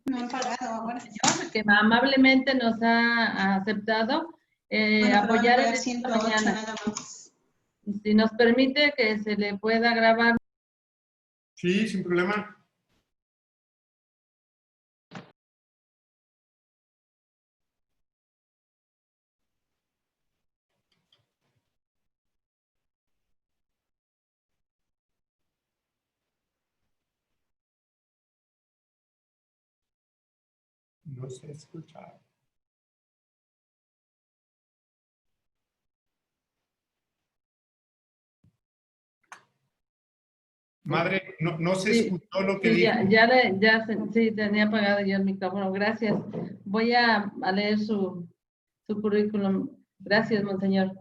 No han pagado ahora. Señor, que amablemente nos ha aceptado apoyar en esta mañana. Nada más. Si nos permite que se le pueda grabar. Sí, sin problema. No se escucha. Madre, no se escuchó lo que dijo. Sí, tenía apagado yo el micrófono. Gracias. Voy a leer su currículum. Gracias, monseñor.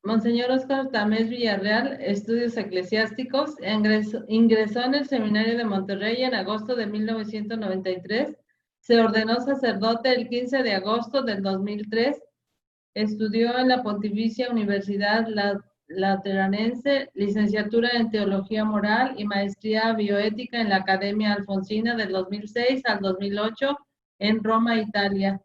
Monseñor Óscar Tamés Villarreal, estudios eclesiásticos, ingresó en el Seminario de Monterrey en agosto de 1993, se ordenó sacerdote el 15 de agosto del 2003, estudió en la Pontificia Universidad Lateranense, licenciatura en Teología Moral y maestría bioética en la Academia Alfonsina del 2006 al 2008 en Roma, Italia.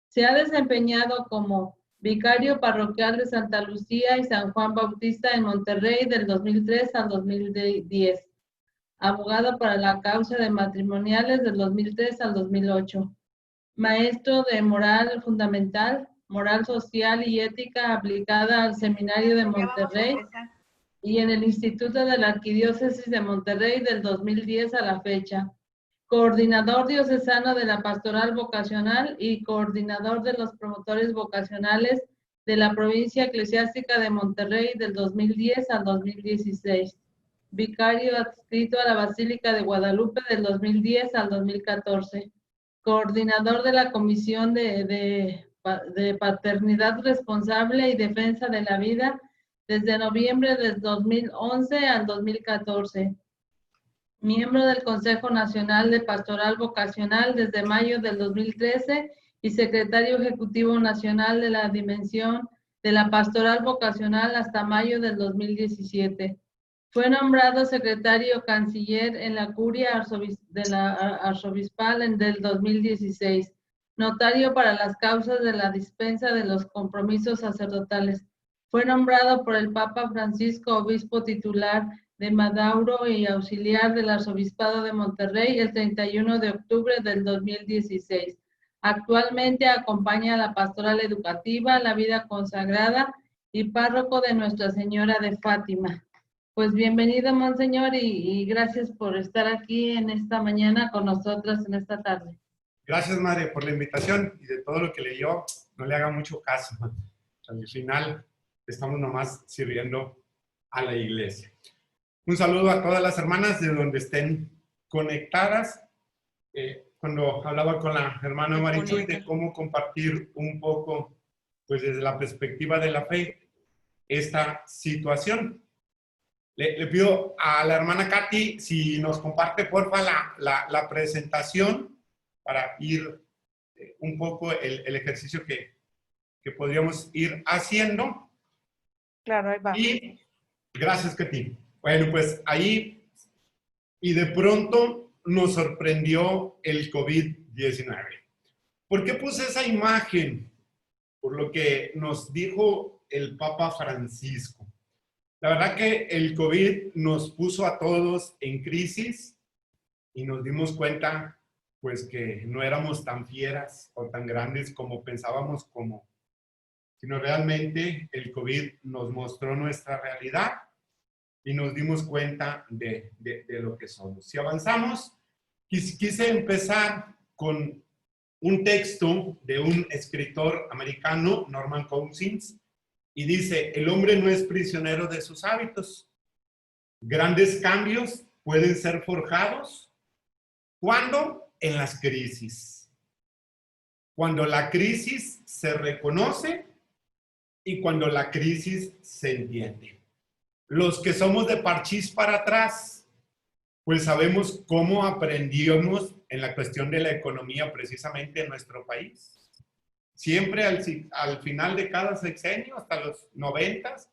Se ha desempeñado como vicario parroquial de Santa Lucía y San Juan Bautista en Monterrey del 2003 al 2010. Abogado para la causa de matrimoniales del 2003 al 2008. Maestro de moral fundamental, moral social y ética aplicada al Seminario de Monterrey y en el Instituto de la Arquidiócesis de Monterrey del 2010 a la fecha. Coordinador diocesano de la Pastoral Vocacional y coordinador de los promotores vocacionales de la Provincia Eclesiástica de Monterrey del 2010 al 2016. Vicario adscrito a la Basílica de Guadalupe del 2010 al 2014. Coordinador de la Comisión de Paternidad Responsable y Defensa de la Vida desde noviembre del 2011 al 2014. Miembro del Consejo Nacional de Pastoral Vocacional desde mayo del 2013 y secretario ejecutivo nacional de la Dimensión de la Pastoral Vocacional hasta mayo del 2017. Fue nombrado secretario canciller en la curia arzobispal del 2016, notario para las causas de la dispensa de los compromisos sacerdotales. Fue nombrado por el Papa Francisco obispo titular de Madauro y auxiliar del Arzobispado de Monterrey el 31 de octubre del 2016. Actualmente acompaña a la pastoral educativa, la vida consagrada y párroco de Nuestra Señora de Fátima. Pues bienvenido, monseñor, y gracias por estar aquí en esta mañana con nosotras en esta tarde. Gracias, madre, por la invitación y de todo lo que leyó, no le haga mucho caso. Al final estamos nomás sirviendo a la iglesia. Un saludo a todas las hermanas de donde estén conectadas. Cuando hablaba con la hermana Marichuy de cómo compartir un poco, pues desde la perspectiva de la fe, esta situación. Le pido a la hermana Katy si nos comparte, porfa, la presentación para ir un poco el ejercicio que podríamos ir haciendo. Claro, ahí va. Y gracias, Katy. Bueno, pues ahí, y de pronto nos sorprendió el COVID-19. ¿Por qué puse esa imagen? Por lo que nos dijo el Papa Francisco. La verdad que el COVID nos puso a todos en crisis y nos dimos cuenta, pues, que no éramos tan fieras o tan grandes como pensábamos, sino realmente el COVID nos mostró nuestra realidad y nos dimos cuenta de lo que somos. Si avanzamos, quise empezar con un texto de un escritor americano, Norman Cousins, y dice: el hombre no es prisionero de sus hábitos. Grandes cambios pueden ser forjados. ¿Cuándo? En las crisis. Cuando la crisis se reconoce y cuando la crisis se entiende. Los que somos de parchís para atrás, pues sabemos cómo aprendimos en la cuestión de la economía precisamente en nuestro país. Siempre al final de cada sexenio, hasta los 90s,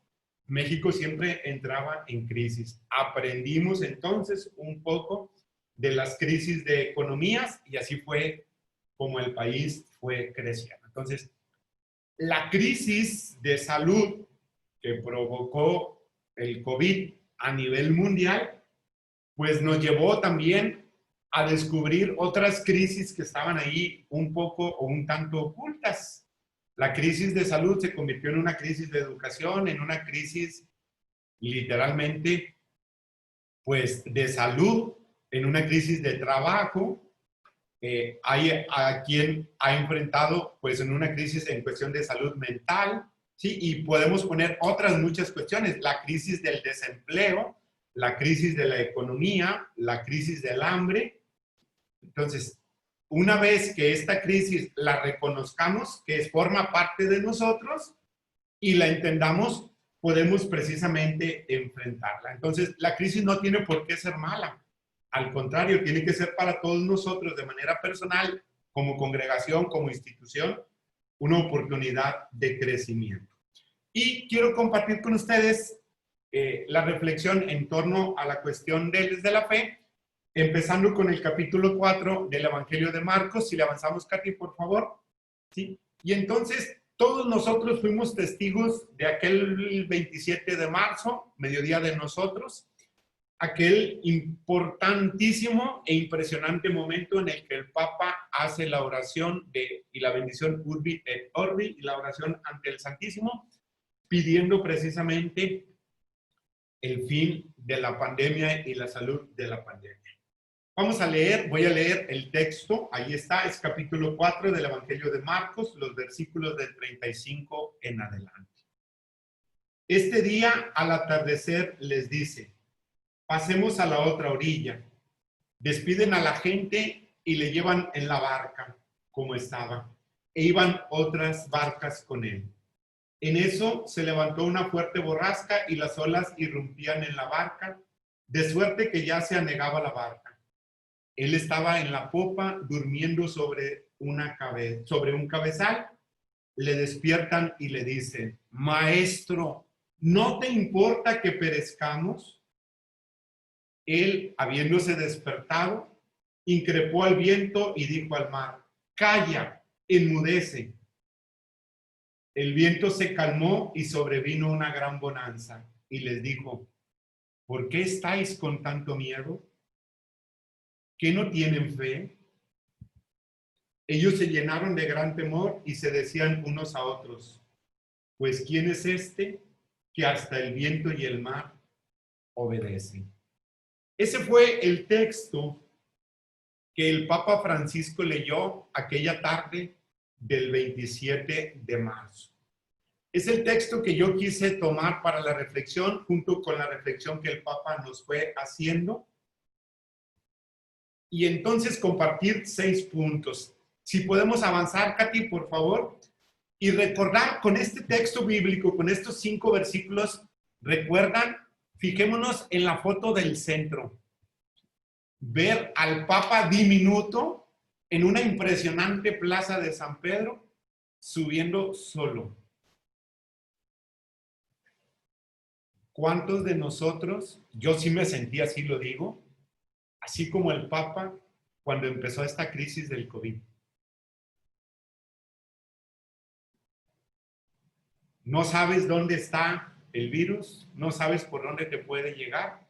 México siempre entraba en crisis. Aprendimos entonces un poco de las crisis de economías y así fue como el país fue creciendo. Entonces, la crisis de salud que provocó el COVID a nivel mundial, pues nos llevó también a descubrir otras crisis que estaban ahí un poco o un tanto ocultas. La crisis de salud se convirtió en una crisis de educación, en una crisis literalmente, pues, de salud, en una crisis de trabajo. Hay a quien ha enfrentado, pues, en una crisis en cuestión de salud mental, ¿sí? Y podemos poner otras muchas cuestiones, la crisis del desempleo, la crisis de la economía, la crisis del hambre. Entonces, una vez que esta crisis la reconozcamos, que forma parte de nosotros, y la entendamos, podemos precisamente enfrentarla. Entonces, la crisis no tiene por qué ser mala. Al contrario, tiene que ser para todos nosotros de manera personal, como congregación, como institución, una oportunidad de crecimiento. Y quiero compartir con ustedes la reflexión en torno a la cuestión desde la fe, empezando con el capítulo 4 del Evangelio de Marcos. Si le avanzamos, Katy, por favor. ¿Sí? Y entonces, todos nosotros fuimos testigos de aquel 27 de marzo, mediodía de nosotros, aquel importantísimo e impresionante momento en el que el Papa hace la oración y la bendición Urbi et Orbi y la oración ante el Santísimo, pidiendo precisamente el fin de la pandemia y la salud de la pandemia. Vamos a leer, voy a leer el texto, ahí está, es capítulo 4 del Evangelio de Marcos, los versículos del 35 en adelante. Este día, al atardecer, les dice: pasemos a la otra orilla. Despiden a la gente y le llevan en la barca, como estaba, e iban otras barcas con él. En eso se levantó una fuerte borrasca y las olas irrumpían en la barca, de suerte que ya se anegaba la barca. Él estaba en la popa durmiendo sobre un cabezal. Le despiertan y le dicen: Maestro, ¿no te importa que perezcamos? Él, habiéndose despertado, increpó al viento y dijo al mar: calla, enmudece. El viento se calmó y sobrevino una gran bonanza. Y les dijo: ¿por qué estáis con tanto miedo? ¿Qué no tienen fe? Ellos se llenaron de gran temor y se decían unos a otros: pues ¿quién es este que hasta el viento y el mar obedecen? Ese fue el texto que el Papa Francisco leyó aquella tarde del 27 de marzo. Es el texto que yo quise tomar para la reflexión, junto con la reflexión que el Papa nos fue haciendo. Y entonces compartir 6 puntos. Si podemos avanzar, Katy, por favor. Y recordar con este texto bíblico, con estos 5 versículos, recuerdan, fijémonos en la foto del centro. Ver al Papa diminuto en una impresionante plaza de San Pedro, subiendo solo. ¿Cuántos de nosotros, yo sí me sentí así, lo digo, así como el Papa cuando empezó esta crisis del COVID? No sabes dónde está el virus, no sabes por dónde te puede llegar.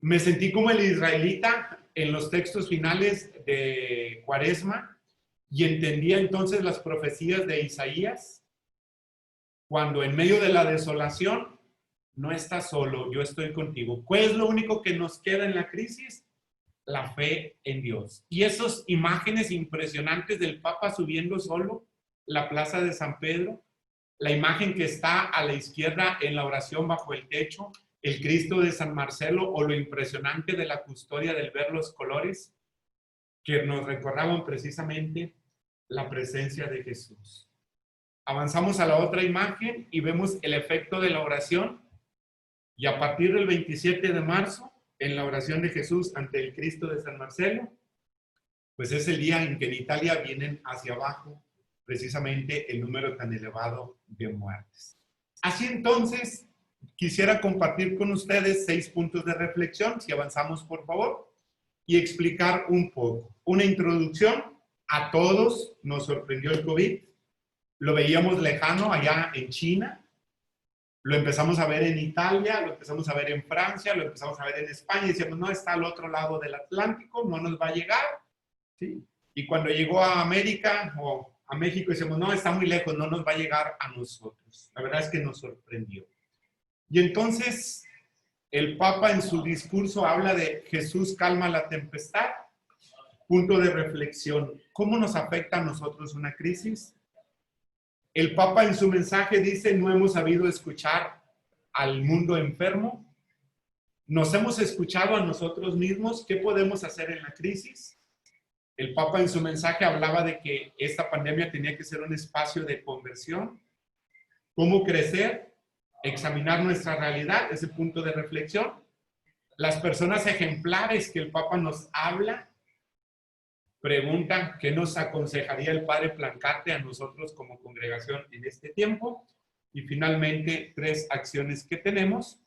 Me sentí como el israelita en los textos finales de Cuaresma y entendía entonces las profecías de Isaías, cuando en medio de la desolación, no estás solo, yo estoy contigo. ¿Cuál es lo único que nos queda en la crisis? La fe en Dios. Y esas imágenes impresionantes del Papa subiendo solo la plaza de San Pedro, la imagen que está a la izquierda en la oración bajo el techo, el Cristo de San Marcelo, o lo impresionante de la custodia del ver los colores, que nos recordaban precisamente la presencia de Jesús. Avanzamos a la otra imagen y vemos el efecto de la oración. Y a partir del 27 de marzo, en la oración de Jesús ante el Cristo de San Marcelo, pues es el día en que en Italia vienen hacia abajo precisamente el número tan elevado de muertes. Así entonces, quisiera compartir con ustedes 6 puntos de reflexión. Si avanzamos, por favor. y explicar un poco. Una introducción, a todos nos sorprendió el COVID, lo veíamos lejano allá en China, lo empezamos a ver en Italia, lo empezamos a ver en Francia, lo empezamos a ver en España, y decíamos, no, está al otro lado del Atlántico, no nos va a llegar, ¿sí? Y cuando llegó a América o a México, decíamos, no, está muy lejos, no nos va a llegar a nosotros. La verdad es que nos sorprendió. Y entonces, el Papa en su discurso habla de Jesús calma la tempestad. Punto de reflexión, ¿cómo nos afecta a nosotros una crisis? El Papa en su mensaje dice, no hemos sabido escuchar al mundo enfermo. Nos hemos escuchado a nosotros mismos. ¿Qué podemos hacer en la crisis? El Papa en su mensaje hablaba de que esta pandemia tenía que ser un espacio de conversión. ¿Cómo crecer? Examinar nuestra realidad, ese punto de reflexión. Las personas ejemplares que el Papa nos habla, preguntan qué nos aconsejaría el Padre Plancarte a nosotros como congregación en este tiempo. Y finalmente, 3 acciones que tenemos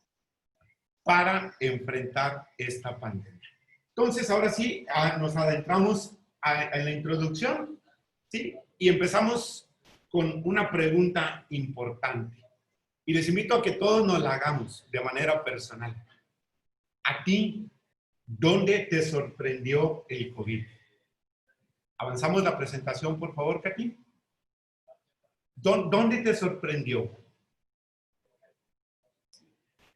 para enfrentar esta pandemia. Entonces, ahora sí, nos adentramos en la introducción, ¿sí? Y empezamos con una pregunta importante. Y les invito a que todos nos la hagamos de manera personal. ¿A ti dónde te sorprendió el COVID? Avanzamos la presentación, por favor, Katy. ¿Dónde te sorprendió?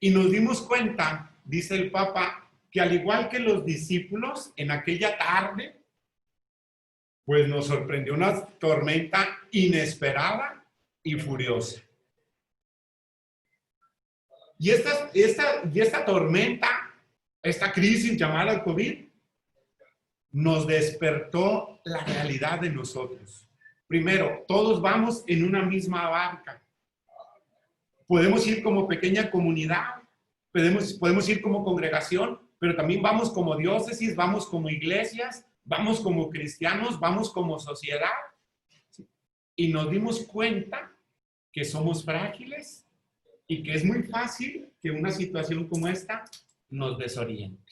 Y nos dimos cuenta, dice el Papa, que al igual que los discípulos, en aquella tarde, pues nos sorprendió una tormenta inesperada y furiosa. Y esta tormenta, esta crisis llamada COVID, nos despertó la realidad de nosotros. Primero, todos vamos en una misma barca. Podemos ir como pequeña comunidad, podemos ir como congregación, pero también vamos como diócesis, vamos como iglesias, vamos como cristianos, vamos como sociedad. Y nos dimos cuenta que somos frágiles y que es muy fácil que una situación como esta nos desoriente.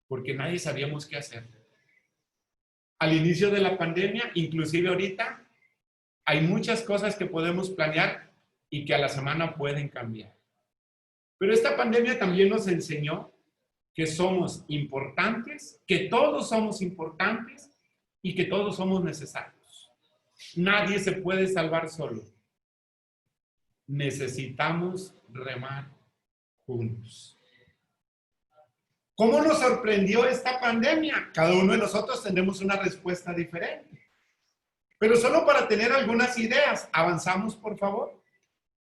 Porque nadie sabíamos qué hacer. Al inicio de la pandemia, inclusive ahorita, hay muchas cosas que podemos planear y que a la semana pueden cambiar. Pero esta pandemia también nos enseñó que somos importantes, que todos somos importantes y que todos somos necesarios. Nadie se puede salvar solo. Necesitamos remar juntos. ¿Cómo nos sorprendió esta pandemia? Cada uno de nosotros tendremos una respuesta diferente. Pero solo para tener algunas ideas, avanzamos, por favor.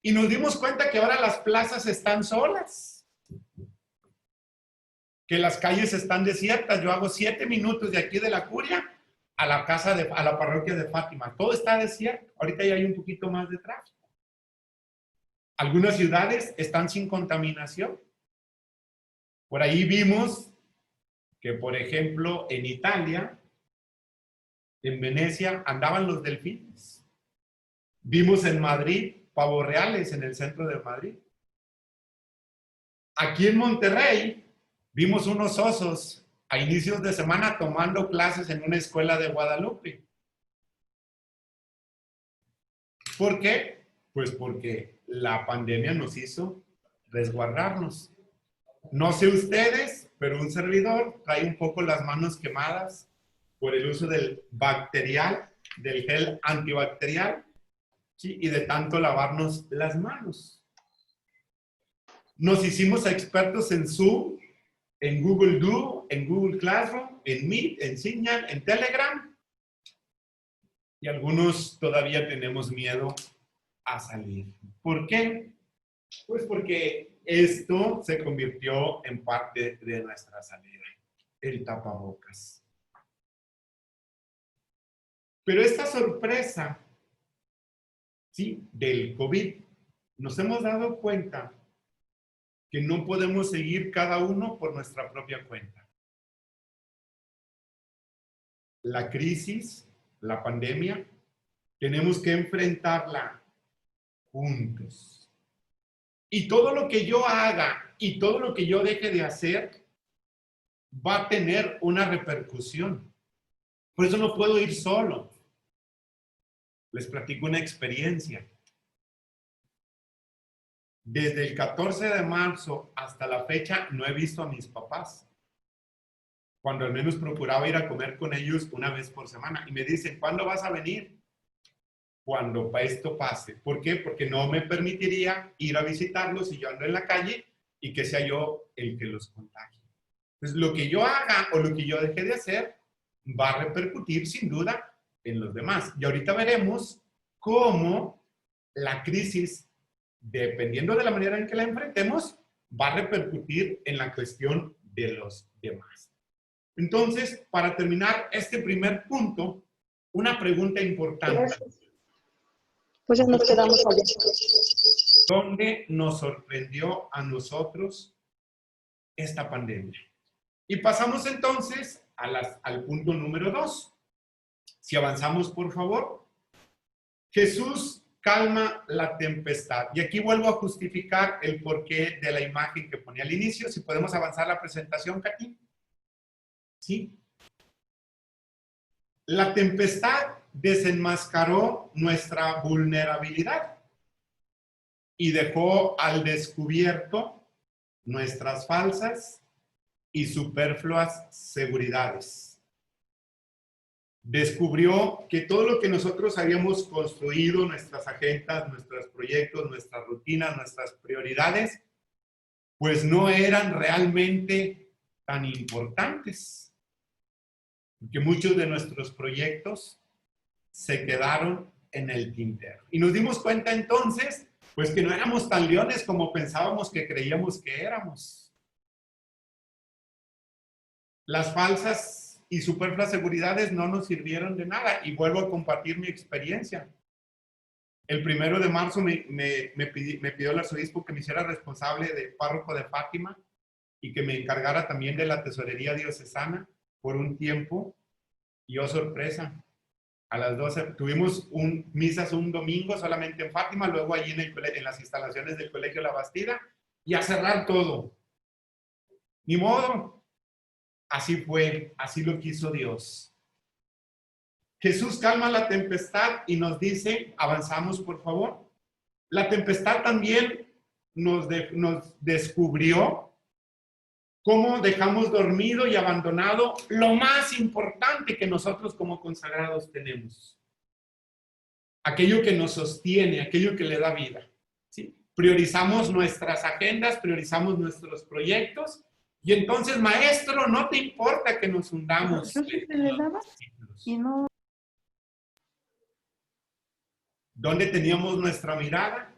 Y nos dimos cuenta que ahora las plazas están solas. Que las calles están desiertas. Yo hago 7 minutos de aquí de la Curia a la parroquia de Fátima. Todo está desierto. Ahorita ya hay un poquito más de tráfico. Algunas ciudades están sin contaminación. Por ahí vimos que, por ejemplo, en Italia, en Venecia, andaban los delfines. Vimos en Madrid pavos reales en el centro de Madrid. Aquí en Monterrey, vimos unos osos a inicios de semana tomando clases en una escuela de Guadalupe. ¿Por qué? Pues porque la pandemia nos hizo resguardarnos. No sé ustedes, pero un servidor trae un poco las manos quemadas por el uso del gel antibacterial, ¿sí? Y de tanto lavarnos las manos. Nos hicimos expertos en Zoom, en Google Duo, en Google Classroom, en Meet, en Signal, en Telegram. Y algunos todavía tenemos miedo a salir. ¿Por qué? Pues porque esto se convirtió en parte de nuestra salida, el tapabocas. Pero esta sorpresa, ¿sí?, del COVID, nos hemos dado cuenta que no podemos seguir cada uno por nuestra propia cuenta. La crisis, la pandemia, tenemos que enfrentarla juntos. Y todo lo que yo haga y todo lo que yo deje de hacer va a tener una repercusión. Por eso no puedo ir solo. Les platico una experiencia. Desde el 14 de marzo hasta la fecha no he visto a mis papás. Cuando al menos procuraba ir a comer con ellos una vez por semana. Y me dicen, ¿cuándo vas a venir? Cuando esto pase. ¿Por qué? Porque no me permitiría ir a visitarlos si yo ando en la calle y que sea yo el que los contagie. Entonces, lo que yo haga o lo que yo deje de hacer va a repercutir sin duda en los demás. Y ahorita veremos cómo la crisis, dependiendo de la manera en que la enfrentemos, va a repercutir en la cuestión de los demás. Entonces, para terminar este primer punto, una pregunta importante. Gracias. Pues ya nos quedamos allá. ¿Dónde nos sorprendió a nosotros esta pandemia? Y pasamos entonces al punto número 2. Si avanzamos, por favor. Jesús calma la tempestad. Y aquí vuelvo a justificar el porqué de la imagen que ponía al inicio. Si podemos avanzar la presentación, Katy. ¿Sí? La tempestad desenmascaró nuestra vulnerabilidad y dejó al descubierto nuestras falsas y superfluas seguridades. Descubrió que todo lo que nosotros habíamos construido, nuestras agendas, nuestros proyectos, nuestras rutinas, nuestras prioridades, pues no eran realmente tan importantes. Porque muchos de nuestros proyectos se quedaron en el tintero. Y nos dimos cuenta entonces, pues que no éramos tan leones como pensábamos que creíamos que éramos. Las falsas y superfluas seguridades no nos sirvieron de nada. Y vuelvo a compartir mi experiencia. El 1 de marzo me pidió el arzobispo que me hiciera responsable de párroco de Fátima y que me encargara también de la tesorería diocesana por un tiempo. Y oh, sorpresa, a las 12 tuvimos misas un domingo solamente en Fátima, luego allí en las instalaciones del Colegio La Bastida, y a cerrar todo. Ni modo, así fue, así lo quiso Dios. Jesús calma la tempestad y nos dice, avanzamos por favor, la tempestad también nos descubrió cómo dejamos dormido y abandonado lo más importante que nosotros como consagrados tenemos. Aquello que nos sostiene, aquello que le da vida. ¿Sí? Priorizamos nuestras agendas, priorizamos nuestros proyectos, y entonces, maestro, no te importa que nos hundamos. ¿Dónde teníamos nuestra mirada?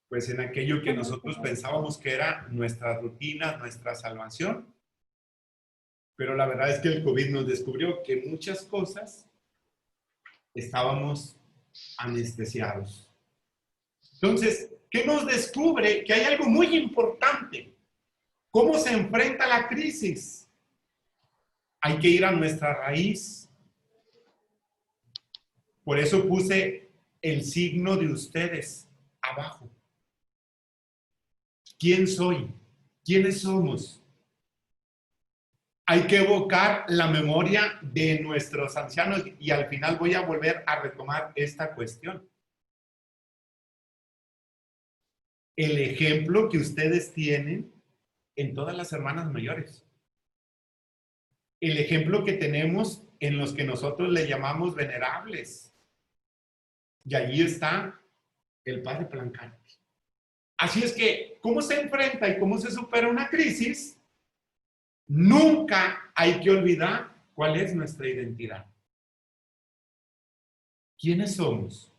Pues en aquello que nosotros pensábamos que era nuestra rutina, nuestra salvación. Pero la verdad es que el COVID nos descubrió que muchas cosas estábamos anestesiados. Entonces, ¿qué nos descubre? Que hay algo muy importante. ¿Cómo se enfrenta la crisis? Hay que ir a nuestra raíz. Por eso puse el signo de ustedes abajo. ¿Quién soy? ¿Quiénes somos? Hay que evocar la memoria de nuestros ancianos y al final voy a volver a retomar esta cuestión. El ejemplo que ustedes tienen en todas las hermanas mayores. El ejemplo que tenemos en los que nosotros le llamamos venerables. Y allí está el padre Plancarte. Así es que, ¿cómo se enfrenta y cómo se supera una crisis? Nunca hay que olvidar cuál es nuestra identidad. ¿Quiénes somos?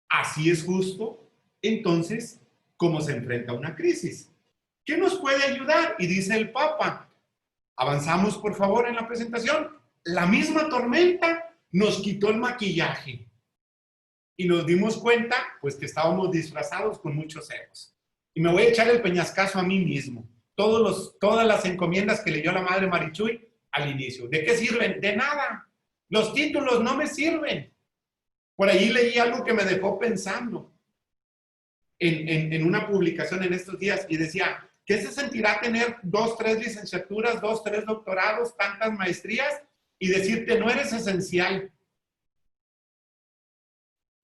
Así es justo, entonces, cómo se enfrenta una crisis. ¿Qué nos puede ayudar? Y dice el Papa, avanzamos por favor en la presentación, la misma tormenta nos quitó el maquillaje. Y nos dimos cuenta, pues, que estábamos disfrazados con muchos egos. Y me voy a echar el peñascazo a mí mismo. Todas las encomiendas que leyó la Madre Marichuy al inicio. ¿De qué sirven? De nada. Los títulos no me sirven. Por ahí leí algo que me dejó pensando. en una publicación en estos días y decía, ¿qué se sentirá tener 2, 3 licenciaturas, 2, 3 doctorados, tantas maestrías y decirte no eres esencial?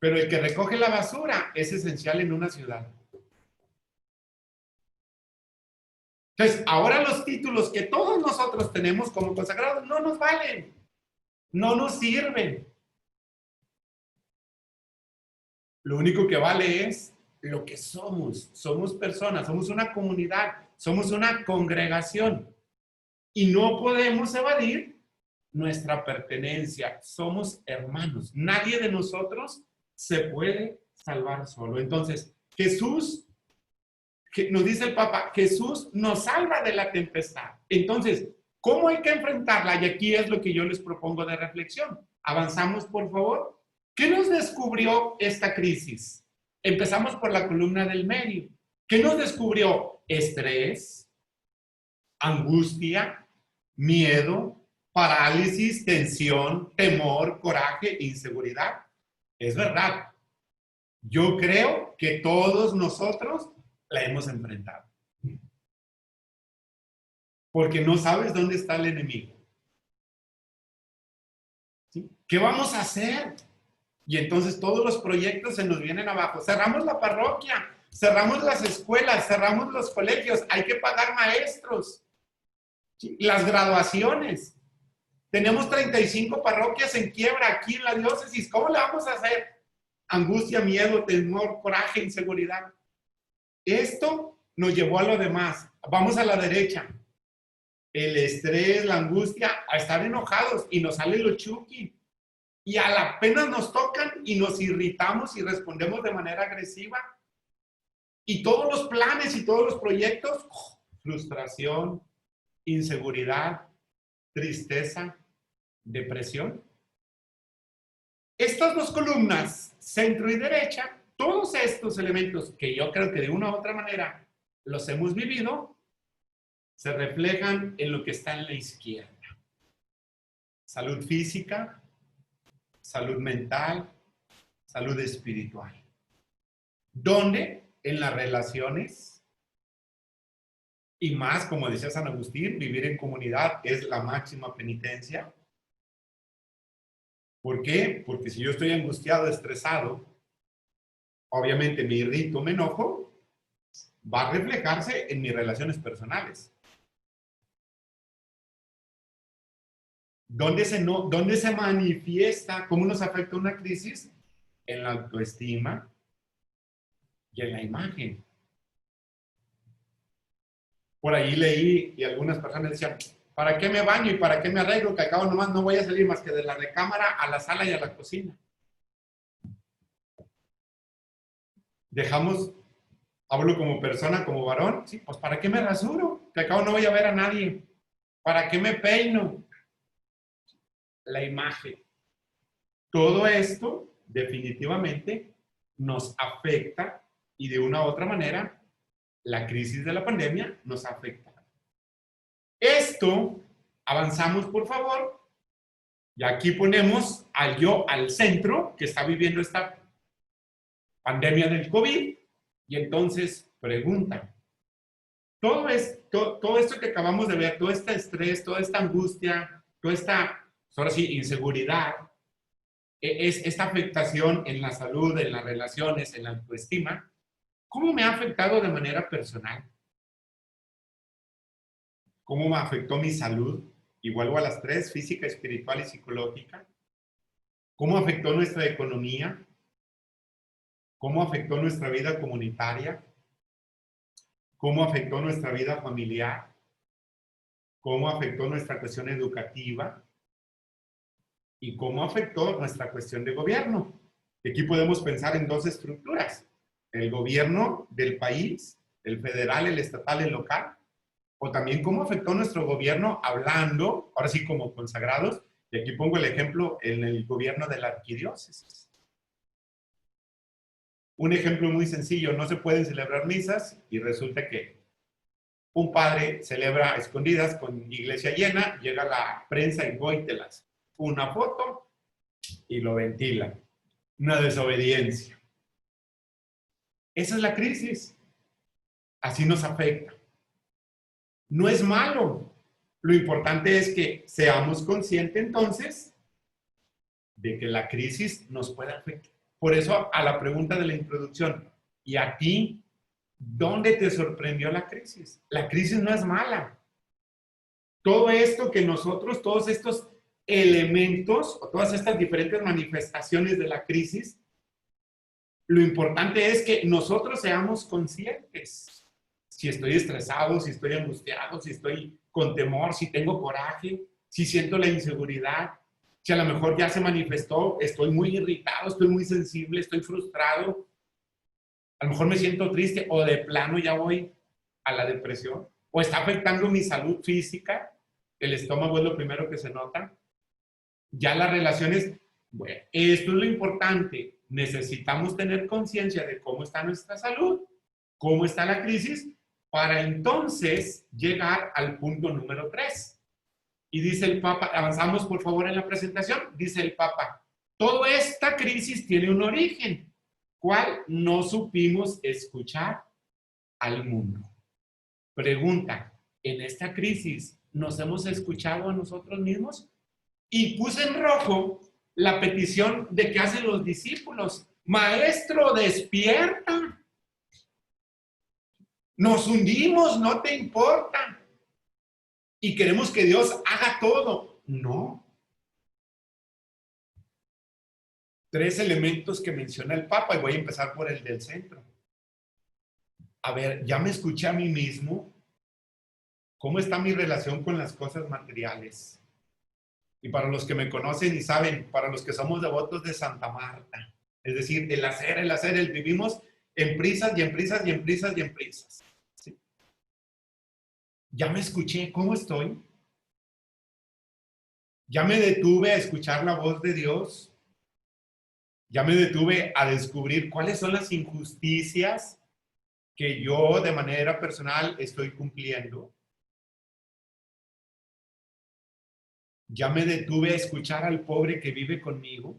Pero el que recoge la basura es esencial en una ciudad. Entonces, ahora los títulos que todos nosotros tenemos como consagrados no nos valen, no nos sirven. Lo único que vale es lo que somos. Somos personas, somos una comunidad, somos una congregación. Y no podemos evadir nuestra pertenencia. Somos hermanos. Nadie de nosotros se puede salvar solo. Entonces, Jesús, nos dice el Papa, Jesús nos salva de la tempestad. Entonces, ¿cómo hay que enfrentarla? Y aquí es lo que yo les propongo de reflexión. Avanzamos, por favor. ¿Qué nos descubrió esta crisis? Empezamos por la columna del medio. ¿Qué nos descubrió? Estrés, angustia, miedo, parálisis, tensión, temor, coraje, inseguridad. Es verdad. Yo creo que todos nosotros la hemos enfrentado. Porque no sabes dónde está el enemigo. ¿Sí? ¿Qué vamos a hacer? Y entonces todos los proyectos se nos vienen abajo. Cerramos la parroquia, cerramos las escuelas, cerramos los colegios. Hay que pagar maestros. ¿Sí? Las graduaciones. Tenemos 35 parroquias en quiebra aquí en la diócesis. ¿Cómo le vamos a hacer? Angustia, miedo, temor, coraje, inseguridad. Esto nos llevó a lo demás. Vamos a la derecha. El estrés, la angustia, a estar enojados y nos sale lo chuki. Y a la pena nos tocan y nos irritamos y respondemos de manera agresiva. Y todos los planes y todos los proyectos, frustración, inseguridad, tristeza, depresión. Estas dos columnas, centro y derecha, todos estos elementos que yo creo que de una u otra manera los hemos vivido, se reflejan en lo que está en la izquierda. Salud física, salud mental, salud espiritual. ¿Dónde? En las relaciones. Y más, como decía San Agustín, vivir en comunidad es la máxima penitencia. ¿Por qué? Porque si yo estoy angustiado, estresado, obviamente me irrito, me enojo, va a reflejarse en mis relaciones personales. ¿Dónde se manifiesta? ¿Cómo nos afecta una crisis? En la autoestima y en la imagen. Por ahí leí y algunas personas decían, ¿para qué me baño y para qué me arreglo? Que acabo nomás no voy a salir más que de la recámara a la sala y a la cocina. Dejamos, hablo como persona, como varón, sí, pues ¿para qué me rasuro? Que acabo no voy a ver a nadie. ¿Para qué me peino? La imagen. Todo esto definitivamente nos afecta y de una u otra manera la crisis de la pandemia nos afecta. Esto, avanzamos por favor, y aquí ponemos al yo al centro que está viviendo esta pandemia del COVID y entonces pregunta, todo esto que acabamos de ver, todo este estrés, toda esta angustia, toda esta ahora sí, inseguridad, es esta afectación en la salud, en las relaciones, en la autoestima, ¿cómo me ha afectado de manera personal? ¿Cómo me afectó mi salud? Y vuelvo a las tres, física, espiritual y psicológica. ¿Cómo afectó nuestra economía? ¿Cómo afectó nuestra vida comunitaria? ¿Cómo afectó nuestra vida familiar? ¿Cómo afectó nuestra cuestión educativa? ¿Y cómo afectó nuestra cuestión de gobierno? Aquí podemos pensar en dos estructuras. El gobierno del país, el federal, el estatal, el local. O también cómo afectó nuestro gobierno hablando, ahora sí como consagrados, y aquí pongo el ejemplo en el gobierno de la arquidiócesis. Un ejemplo muy sencillo, no se pueden celebrar misas y resulta que un padre celebra a escondidas con iglesia llena, llega la prensa y góitelas. Una foto y lo ventila. Una desobediencia. Esa es la crisis. Así nos afecta. No es malo. Lo importante es que seamos conscientes entonces de que la crisis nos puede afectar. Por eso a la pregunta de la introducción, ¿y a ti dónde te sorprendió la crisis? La crisis no es mala. Todo esto que nosotros, todos estos elementos, o todas estas diferentes manifestaciones de la crisis, lo importante es que nosotros seamos conscientes. Si estoy estresado, si estoy angustiado, si estoy con temor, si tengo coraje, si siento la inseguridad, si a lo mejor ya se manifestó, estoy muy irritado, estoy muy sensible, estoy frustrado, a lo mejor me siento triste o de plano ya voy a la depresión, o está afectando mi salud física, el estómago es lo primero que se nota, ya las relaciones, bueno, esto es lo importante. Necesitamos tener conciencia de cómo está nuestra salud, cómo está la crisis, para entonces llegar al punto número 3. Y dice el Papa, avanzamos por favor en la presentación, dice el Papa, toda esta crisis tiene un origen, ¿cuál? No supimos escuchar al mundo. Pregunta, ¿en esta crisis nos hemos escuchado a nosotros mismos? Y puse en rojo la petición de que hacen los discípulos. Maestro, despierta. Nos hundimos, no te importa. Y queremos que Dios haga todo. No. 3 elementos que menciona el Papa y voy a empezar por el del centro. A ver, ya me escuché a mí mismo. ¿Cómo está mi relación con las cosas materiales? Y para los que me conocen y saben, para los que somos devotos de Santa Marta, es decir, el hacer, vivimos en prisas y en prisas y en prisas y en prisas. ¿Sí? Ya me escuché, ¿cómo estoy? Ya me detuve a escuchar la voz de Dios. Ya me detuve a descubrir cuáles son las injusticias que yo de manera personal estoy cumpliendo. Ya me detuve a escuchar al pobre que vive conmigo.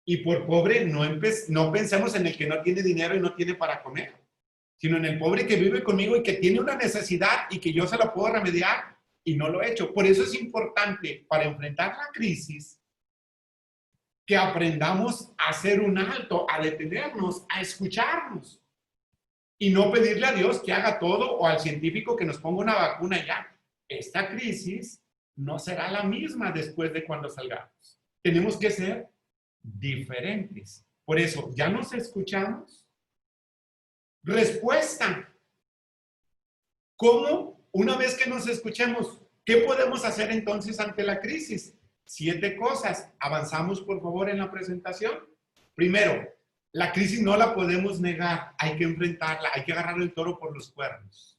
Y por pobre no pensemos en el que no tiene dinero y no tiene para comer, sino en el pobre que vive conmigo y que tiene una necesidad y que yo se la puedo remediar y no lo he hecho. Por eso es importante para enfrentar la crisis que aprendamos a hacer un alto, a detenernos, a escucharnos y no pedirle a Dios que haga todo o al científico que nos ponga una vacuna ya. Esta crisis no será la misma después de cuando salgamos. Tenemos que ser diferentes. Por eso, ¿ya nos escuchamos? Respuesta. ¿Cómo? Una vez que nos escuchemos, ¿qué podemos hacer entonces ante la crisis? 7 cosas. Avanzamos, por favor, en la presentación. Primero, la crisis no la podemos negar. Hay que enfrentarla. Hay que agarrar el toro por los cuernos.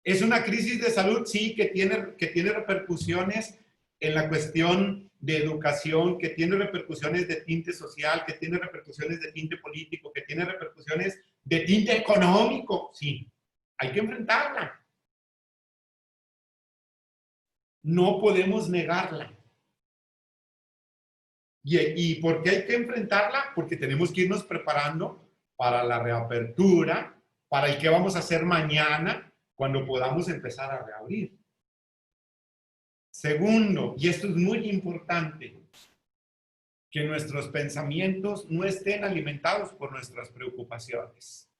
¿Es una crisis de salud? Sí, que tiene repercusiones en la cuestión de educación, que tiene repercusiones de tinte social, que tiene repercusiones de tinte político, que tiene repercusiones de tinte económico. Sí, hay que enfrentarla. No podemos negarla. ¿Y por qué hay que enfrentarla? Porque tenemos que irnos preparando para la reapertura, para el que vamos a hacer mañana, cuando podamos empezar a reabrir. Segundo, y esto es muy importante, que nuestros pensamientos no estén alimentados por nuestras preocupaciones.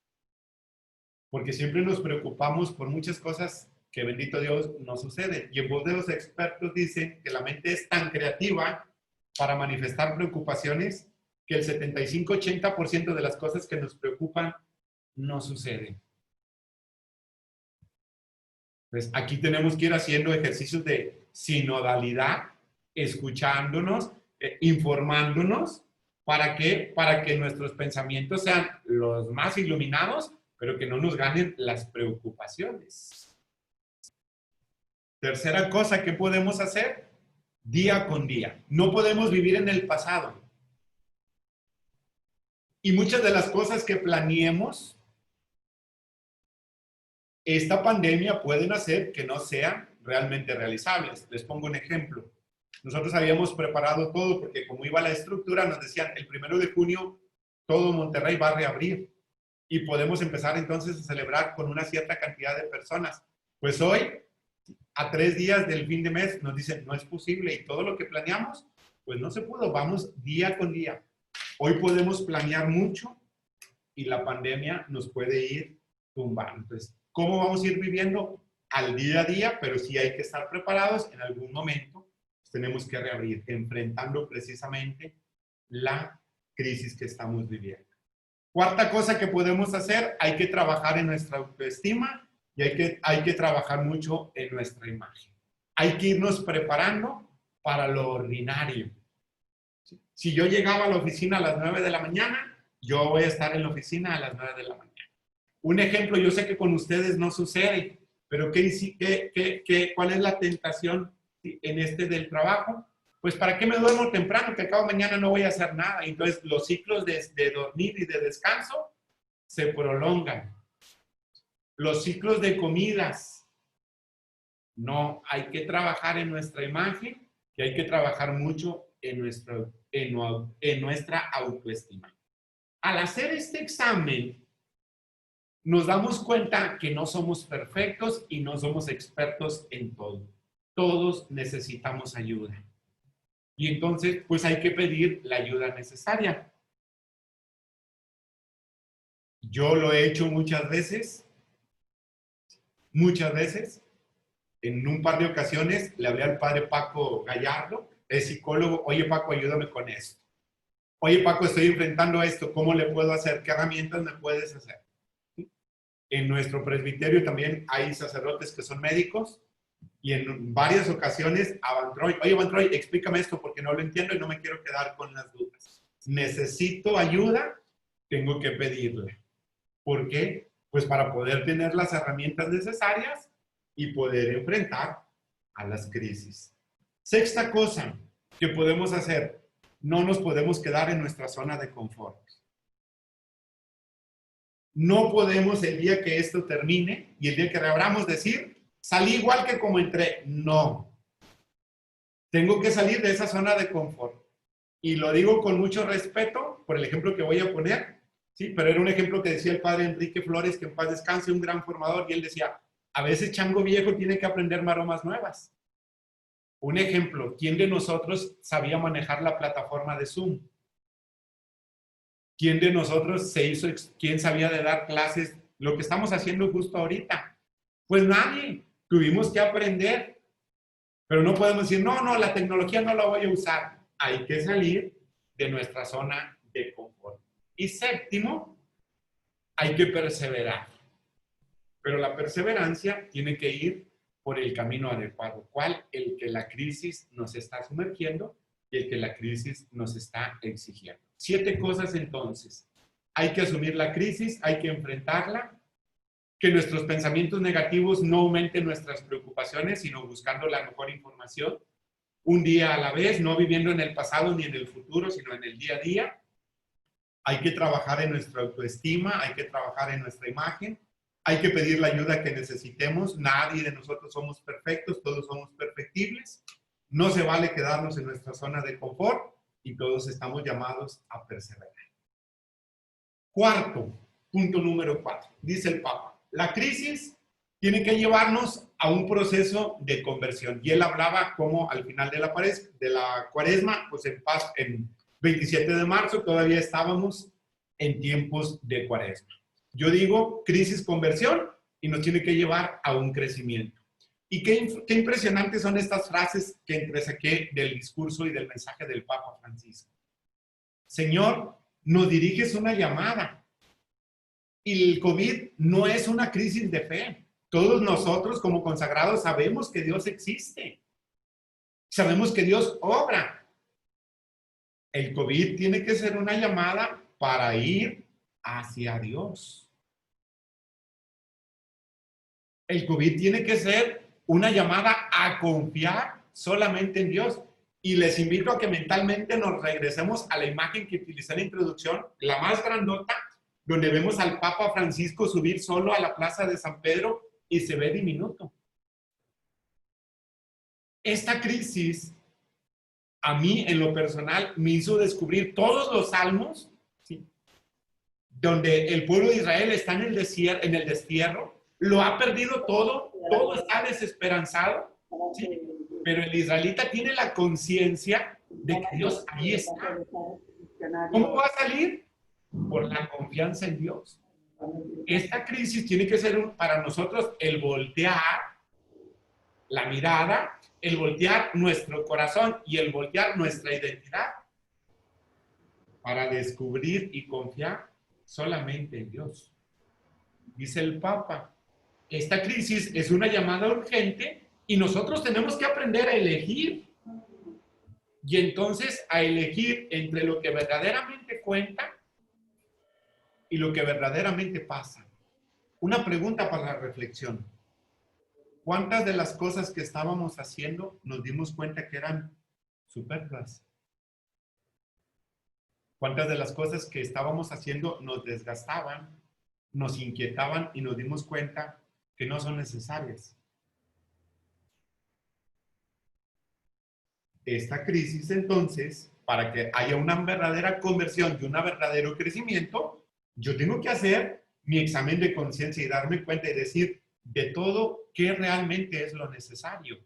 Porque siempre nos preocupamos por muchas cosas que, bendito Dios, no suceden. Y en voz de los expertos dicen que la mente es tan creativa para manifestar preocupaciones que el 75-80% de las cosas que nos preocupan no suceden. Pues aquí tenemos que ir haciendo ejercicios de sinodalidad, escuchándonos, informándonos, ¿para qué? Para que nuestros pensamientos sean los más iluminados, pero que no nos ganen las preocupaciones. Tercera cosa que podemos hacer, día con día. No podemos vivir en el pasado. Y muchas de las cosas que planeemos, esta pandemia pueden hacer que no sean realmente realizables. Les pongo un ejemplo. Nosotros habíamos preparado todo porque como iba la estructura, nos decían el 1 de junio todo Monterrey va a reabrir y podemos empezar entonces a celebrar con una cierta cantidad de personas. Pues hoy, a 3 días del fin de mes, nos dicen, no es posible y todo lo que planeamos, pues no se pudo, vamos día con día. Hoy podemos planear mucho y la pandemia nos puede ir tumbando. Entonces, ¿cómo vamos a ir viviendo? Al día a día, pero sí hay que estar preparados en algún momento. Tenemos que reabrir, enfrentando precisamente la crisis que estamos viviendo. Cuarta cosa que podemos hacer, hay que trabajar en nuestra autoestima y hay que trabajar mucho en nuestra imagen. Hay que irnos preparando para lo ordinario. Si yo llegaba a la oficina a las 9 de la mañana, yo voy a estar en la oficina a las 9 de la mañana. Un ejemplo, yo sé que con ustedes no sucede, pero ¿cuál es la tentación en este del trabajo? Pues ¿para qué me duermo temprano? Que acabo mañana no voy a hacer nada. Entonces los ciclos de dormir y de descanso se prolongan. Los ciclos de comidas. No, hay que trabajar en nuestra imagen y hay que trabajar mucho en nuestra autoestima. Al hacer este examen, nos damos cuenta que no somos perfectos y no somos expertos en todo. Todos necesitamos ayuda. Y entonces, pues hay que pedir la ayuda necesaria. Yo lo he hecho muchas veces. En un par de ocasiones le hablé al padre Paco Gallardo, es psicólogo. Oye, Paco, ayúdame con esto. Oye, Paco, estoy enfrentando esto. ¿Cómo le puedo hacer? ¿Qué herramientas me puedes hacer? En nuestro presbiterio también hay sacerdotes que son médicos y en varias ocasiones a Van Troy, oye, Van Troy, explícame esto porque no lo entiendo y no me quiero quedar con las dudas. Necesito ayuda, tengo que pedirle. ¿Por qué? Pues para poder tener las herramientas necesarias y poder enfrentar a las crisis. Sexta cosa que podemos hacer, no nos podemos quedar en nuestra zona de confort. No podemos el día que esto termine y el día que reabramos decir, salí igual que como entré. No. Tengo que salir de esa zona de confort. Y lo digo con mucho respeto por el ejemplo que voy a poner, ¿sí? Pero era un ejemplo que decía el padre Enrique Flores, que en paz descanse, un gran formador, y él decía, a veces chango viejo tiene que aprender maromas nuevas. Un ejemplo, ¿quién de nosotros sabía manejar la plataforma de Zoom? ¿Quién de nosotros quién sabía de dar clases? Lo que estamos haciendo justo ahorita. Pues nadie. Tuvimos que aprender. Pero no podemos decir, no, la tecnología no la voy a usar. Hay que salir de nuestra zona de confort. Y séptimo, hay que perseverar. Pero la perseverancia tiene que ir por el camino adecuado. ¿Cuál? El que la crisis nos está sumergiendo y el que la crisis nos está exigiendo. 7 cosas entonces. Hay que asumir la crisis, hay que enfrentarla, que nuestros pensamientos negativos no aumenten nuestras preocupaciones, sino buscando la mejor información, un día a la vez, no viviendo en el pasado ni en el futuro, sino en el día a día. Hay que trabajar en nuestra autoestima, hay que trabajar en nuestra imagen, hay que pedir la ayuda que necesitemos. Nadie de nosotros somos perfectos, todos somos perfectibles. No se vale quedarnos en nuestra zona de confort y todos estamos llamados a perseverar. Cuarto, punto número 4, dice el Papa. La crisis tiene que llevarnos a un proceso de conversión. Y él hablaba como al final de la cuaresma, pues en 27 de marzo todavía estábamos en tiempos de cuaresma. Yo digo crisis, conversión, y nos tiene que llevar a un crecimiento. Y qué impresionantes son estas frases que entresaqué del discurso y del mensaje del Papa Francisco. Señor, nos diriges una llamada. Y el COVID no es una crisis de fe. Todos nosotros como consagrados sabemos que Dios existe. Sabemos que Dios obra. El COVID tiene que ser una llamada para ir hacia Dios. El COVID tiene que ser una llamada a confiar solamente en Dios. Y les invito a que mentalmente nos regresemos a la imagen que utilicé en la introducción, la más grandota, donde vemos al Papa Francisco subir solo a la plaza de San Pedro y se ve diminuto. Esta crisis, a mí en lo personal, me hizo descubrir todos los salmos, ¿sí? donde el pueblo de Israel está en el destierro, lo ha perdido todo, todo está desesperanzado, ¿sí? Pero el israelita tiene la conciencia de que Dios ahí está. ¿Cómo va a salir? Por la confianza en Dios. Esta crisis tiene que ser para nosotros el voltear la mirada, el voltear nuestro corazón y el voltear nuestra identidad para descubrir y confiar solamente en Dios. Dice el Papa, esta crisis es una llamada urgente y nosotros tenemos que aprender a elegir. Y entonces a elegir entre lo que verdaderamente cuenta y lo que verdaderamente pasa. Una pregunta para la reflexión. ¿Cuántas de las cosas que estábamos haciendo nos dimos cuenta que eran superfluas? ¿Cuántas de las cosas que estábamos haciendo nos desgastaban, nos inquietaban y nos dimos cuenta que no son necesarias? Esta crisis, entonces, para que haya una verdadera conversión y un verdadero crecimiento, yo tengo que hacer mi examen de conciencia y darme cuenta y decir de todo qué realmente es lo necesario.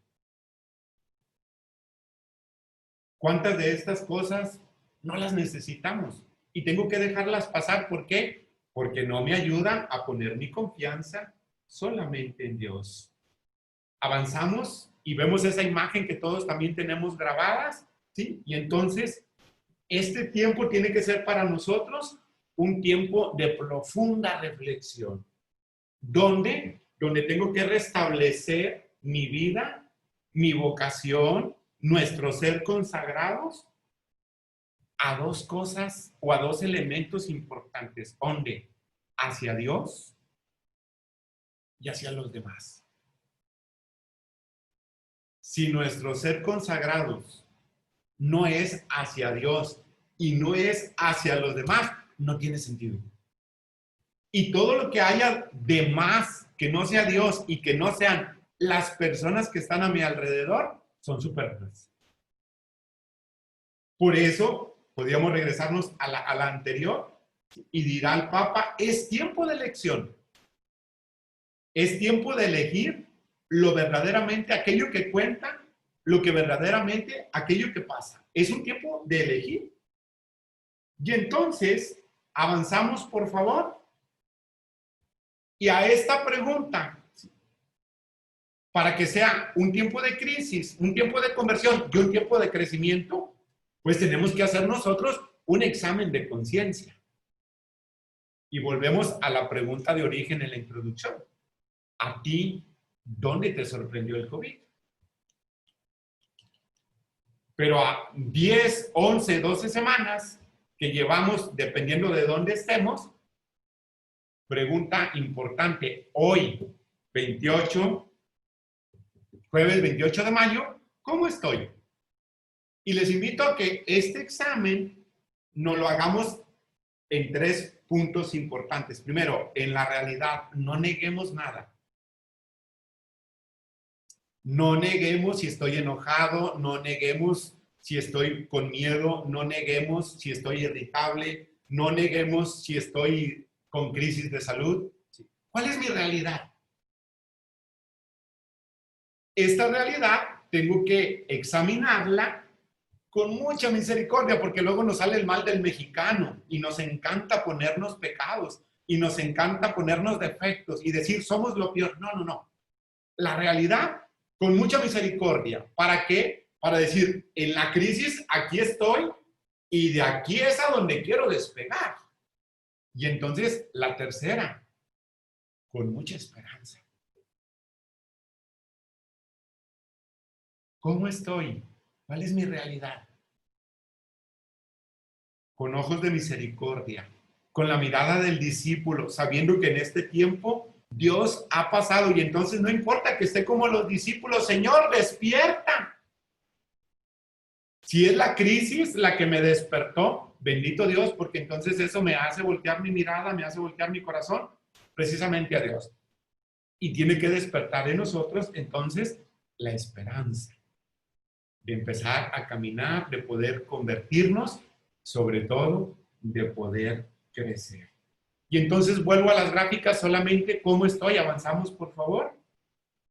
¿Cuántas de estas cosas no las necesitamos? Y tengo que dejarlas pasar. ¿Por qué? Porque no me ayudan a poner mi confianza solamente en Dios. Avanzamos y vemos esa imagen que todos también tenemos grabadas, ¿sí? Y entonces, este tiempo tiene que ser para nosotros un tiempo de profunda reflexión. Donde tengo que restablecer mi vida, mi vocación, nuestro ser consagrados a dos cosas o a dos elementos importantes. ¿Dónde? Hacia Dios y hacia los demás. Si nuestro ser consagrados no es hacia Dios y no es hacia los demás, no tiene sentido. Y todo lo que haya de más que no sea Dios y que no sean las personas que están a mi alrededor, son superfluas. Por eso, podríamos regresarnos a la anterior y dirá el Papa, es tiempo de elección. Es tiempo de elegir lo verdaderamente aquello que cuenta, lo que verdaderamente aquello que pasa. Es un tiempo de elegir. Y entonces, avanzamos, por favor. Y a esta pregunta, para que sea un tiempo de crisis, un tiempo de conversión y un tiempo de crecimiento, pues tenemos que hacer nosotros un examen de conciencia. Y volvemos a la pregunta de origen en la introducción. ¿A ti dónde te sorprendió el COVID? Pero a 10, 11, 12 semanas que llevamos, dependiendo de dónde estemos, pregunta importante, hoy, jueves 28 de mayo, ¿cómo estoy? Y les invito a que este examen nos lo hagamos en 3 puntos importantes. Primero, en la realidad, no neguemos nada. No neguemos si estoy enojado, no neguemos si estoy con miedo, no neguemos si estoy irritable, no neguemos si estoy con crisis de salud. ¿Cuál es mi realidad? Esta realidad tengo que examinarla con mucha misericordia, porque luego nos sale el mal del mexicano y nos encanta ponernos pecados y nos encanta ponernos defectos y decir somos lo peor. No, no, no. La realidad con mucha misericordia. ¿Para qué? Para decir, en la crisis aquí estoy y de aquí es a donde quiero despegar. Y entonces la tercera, con mucha esperanza. ¿Cómo estoy? ¿Cuál es mi realidad? Con ojos de misericordia, con la mirada del discípulo, sabiendo que en este tiempo Dios ha pasado y entonces no importa que esté como los discípulos, Señor, despierta. Si es la crisis la que me despertó, bendito Dios, porque entonces eso me hace voltear mi mirada, me hace voltear mi corazón precisamente a Dios. Y tiene que despertar en nosotros entonces la esperanza de empezar a caminar, de poder convertirnos, sobre todo de poder crecer. Y entonces vuelvo a las gráficas solamente cómo estoy. Avanzamos, por favor.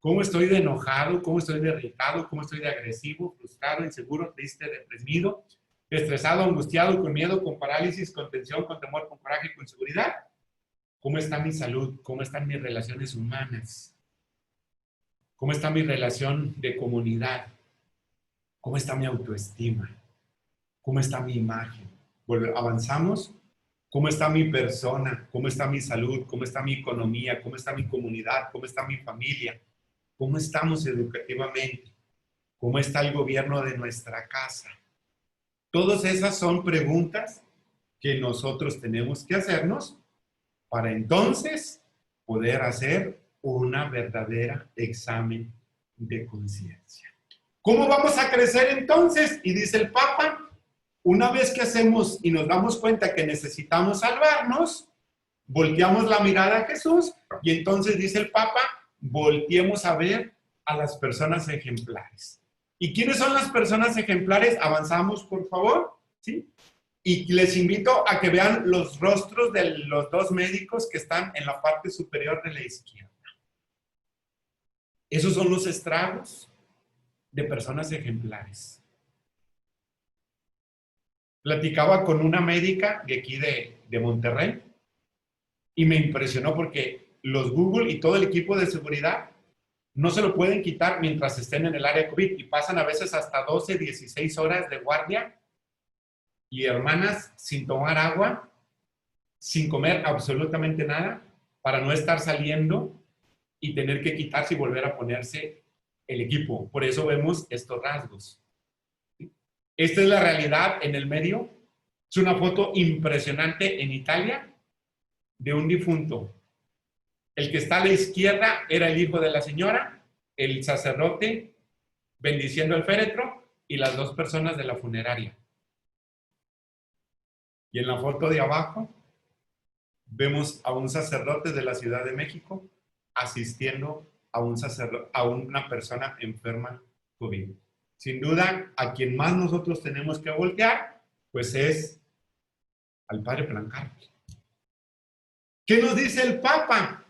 ¿Cómo estoy de enojado? ¿Cómo estoy de irritado? ¿Cómo estoy de agresivo, frustrado, inseguro, triste, deprimido, estresado, angustiado, con miedo, con parálisis, con tensión, con temor, con coraje, con inseguridad? ¿Cómo está mi salud? ¿Cómo están mis relaciones humanas? ¿Cómo está mi relación de comunidad? ¿Cómo está mi autoestima? ¿Cómo está mi imagen? Bueno, avanzamos. ¿Cómo está mi persona? ¿Cómo está mi salud? ¿Cómo está mi economía? ¿Cómo está mi comunidad? ¿Cómo está mi familia? ¿Cómo estamos educativamente? ¿Cómo está el gobierno de nuestra casa? Todas esas son preguntas que nosotros tenemos que hacernos para entonces poder hacer una verdadera examen de conciencia. ¿Cómo vamos a crecer entonces? Y dice el Papa, una vez que hacemos y nos damos cuenta que necesitamos salvarnos, volteamos la mirada a Jesús y entonces dice el Papa, volteemos a ver a las personas ejemplares. ¿Y quiénes son las personas ejemplares? Avanzamos, por favor, ¿sí? Y les invito a que vean los rostros de los dos médicos que están en la parte superior de la izquierda. Esos son los estragos de personas ejemplares. Platicaba con una médica de aquí de Monterrey y me impresionó porque los Google y todo el equipo de seguridad no se lo pueden quitar mientras estén en el área COVID y pasan a veces hasta 12, 16 horas de guardia y hermanas sin tomar agua, sin comer absolutamente nada, para no estar saliendo y tener que quitarse y volver a ponerse el equipo. Por eso vemos estos rasgos. Esta es la realidad en el medio. Es una foto impresionante en Italia de un difunto. El que está a la izquierda era el hijo de la señora, el sacerdote bendiciendo el féretro y las dos personas de la funeraria. Y en la foto de abajo vemos a un sacerdote de la Ciudad de México asistiendo a una persona enferma COVID. Sin duda, a quien más nosotros tenemos que voltear, pues es al Padre Plancarte. ¿Qué nos dice el Papa?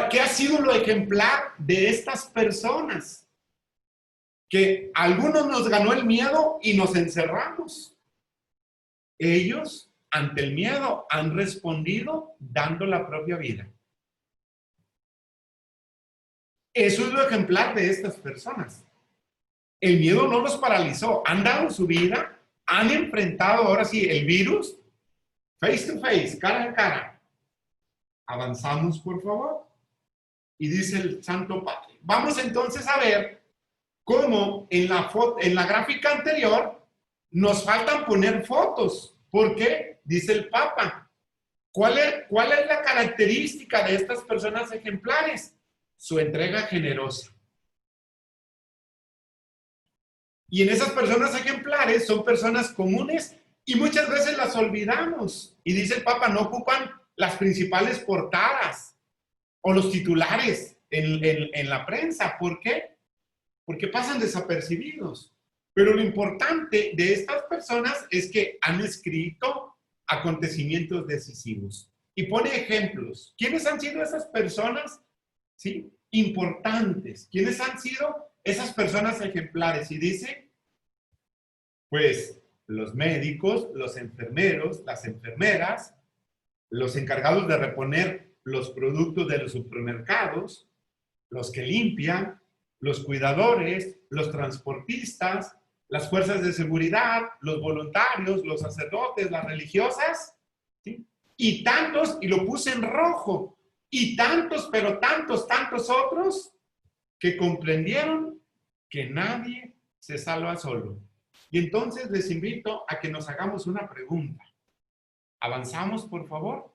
¿Qué ha sido lo ejemplar de estas personas? Que a algunos nos ganó el miedo y nos encerramos. Ellos, ante el miedo, han respondido dando la propia vida. Eso es lo ejemplar de estas personas. El miedo no los paralizó, han dado su vida, han enfrentado ahora sí el virus, face to face, cara a cara. Avanzamos, por favor. Y dice el Santo Padre. Vamos entonces a ver cómo en la gráfica anterior nos faltan poner fotos. ¿Por qué? Dice el Papa. ¿Cuál es la característica de estas personas ejemplares? Su entrega generosa. Y en esas personas ejemplares son personas comunes y muchas veces las olvidamos. Y dice el Papa, no ocupan las principales portadas o los titulares en la prensa. ¿Por qué? Porque pasan desapercibidos. Pero lo importante de estas personas es que han escrito acontecimientos decisivos. Y pone ejemplos. ¿Quiénes han sido esas personas? ¿Sí? Importantes. ¿Quiénes han sido esas personas ejemplares? Y dice, pues, los médicos, los enfermeros, las enfermeras, los encargados de reponer los productos de los supermercados, los que limpian, los cuidadores, los transportistas, las fuerzas de seguridad, los voluntarios, los sacerdotes, las religiosas, ¿sí? Y tantos, y lo puse en rojo, y tantos, pero tantos otros que comprendieron que nadie se salva solo. Y entonces les invito a que nos hagamos una pregunta. ¿Avanzamos, por favor?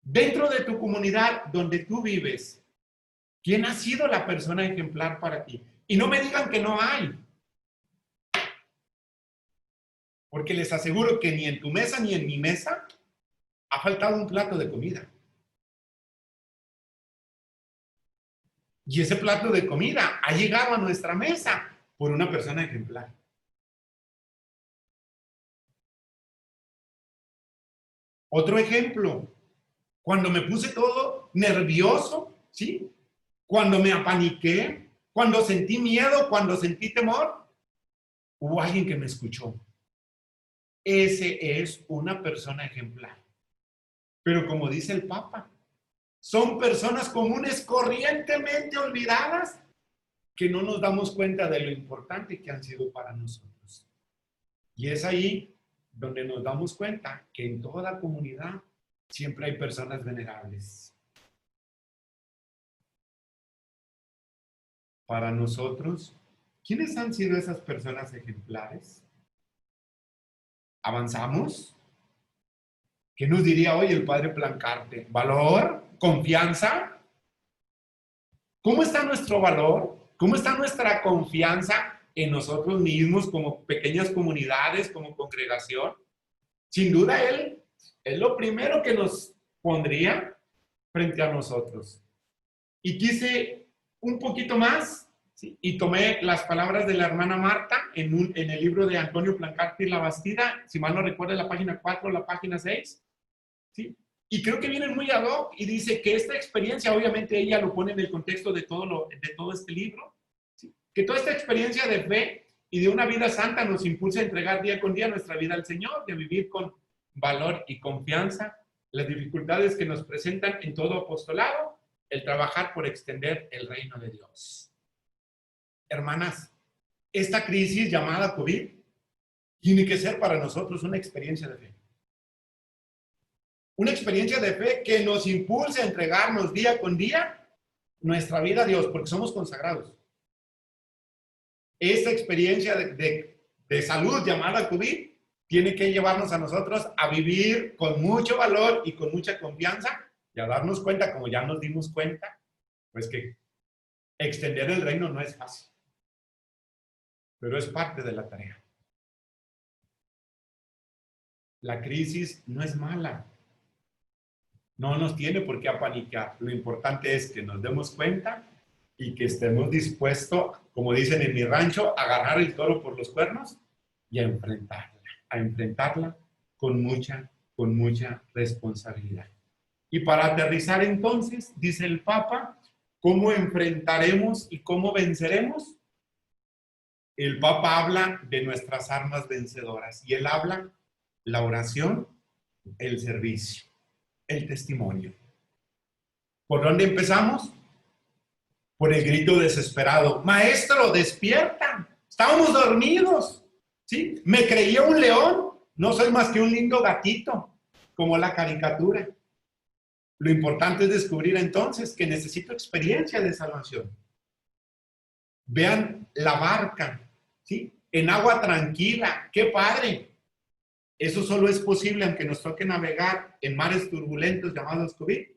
Dentro de tu comunidad donde tú vives, ¿quién ha sido la persona ejemplar para ti? Y no me digan que no hay. Porque les aseguro que ni en tu mesa ni en mi mesa ha faltado un plato de comida. Y ese plato de comida ha llegado a nuestra mesa por una persona ejemplar. Otro ejemplo. cuando me puse todo nervioso, ¿sí? Cuando me apaniqué, cuando sentí miedo, cuando sentí temor, hubo alguien que me escuchó. Ese es una persona ejemplar. Pero como dice el Papa, son personas comunes corrientemente olvidadas que no nos damos cuenta de lo importante que han sido para nosotros. Y es ahí donde nos damos cuenta que en toda comunidad siempre hay personas venerables. Para nosotros, ¿quiénes han sido esas personas ejemplares? ¿Avanzamos? ¿Qué nos diría hoy el padre Plancarte? ¿Valor? ¿Confianza? ¿Cómo está nuestro valor? ¿Cómo está nuestra confianza en nosotros mismos como pequeñas comunidades, como congregación? Sin duda, Él es lo primero que nos pondría frente a nosotros. Y quise un poquito más, ¿sí? Y tomé las palabras de la hermana Marta en el libro de Antonio Plancarte y la Bastida, si mal no recuerdo, la página 4 o la página 6, ¿sí? Y creo que vienen muy ad hoc y dice que esta experiencia, obviamente ella lo pone en el contexto de todo este libro, ¿sí? Que toda esta experiencia de fe y de una vida santa nos impulsa a entregar día con día nuestra vida al Señor, de vivir con valor y confianza, las dificultades que nos presentan en todo apostolado, el trabajar por extender el reino de Dios. Hermanas, esta crisis llamada COVID tiene que ser para nosotros una experiencia de fe. Una experiencia de fe que nos impulse a entregarnos día con día nuestra vida a Dios, porque somos consagrados. Esta experiencia de salud llamada COVID tiene que llevarnos a nosotros a vivir con mucho valor y con mucha confianza y a darnos cuenta, como ya nos dimos cuenta, pues que extender el reino no es fácil, pero es parte de la tarea. La crisis no es mala. No nos tiene por qué apanicar. Lo importante es que nos demos cuenta y que estemos dispuestos, como dicen en mi rancho, a agarrar el toro por los cuernos y a enfrentarla con mucha responsabilidad. Y para aterrizar entonces, dice el Papa, ¿cómo enfrentaremos y cómo venceremos? El Papa habla de nuestras armas vencedoras y él habla la oración, el servicio, el testimonio. ¿Por dónde empezamos? Por el grito desesperado. Maestro, despierta. Estábamos dormidos. ¿Sí? Me creía un león. No soy más que un lindo gatito, como la caricatura. Lo importante es descubrir entonces que necesito experiencia de salvación. Vean la barca, ¿sí? En agua tranquila. ¡Qué padre! Eso solo es posible aunque nos toque navegar en mares turbulentos llamados COVID.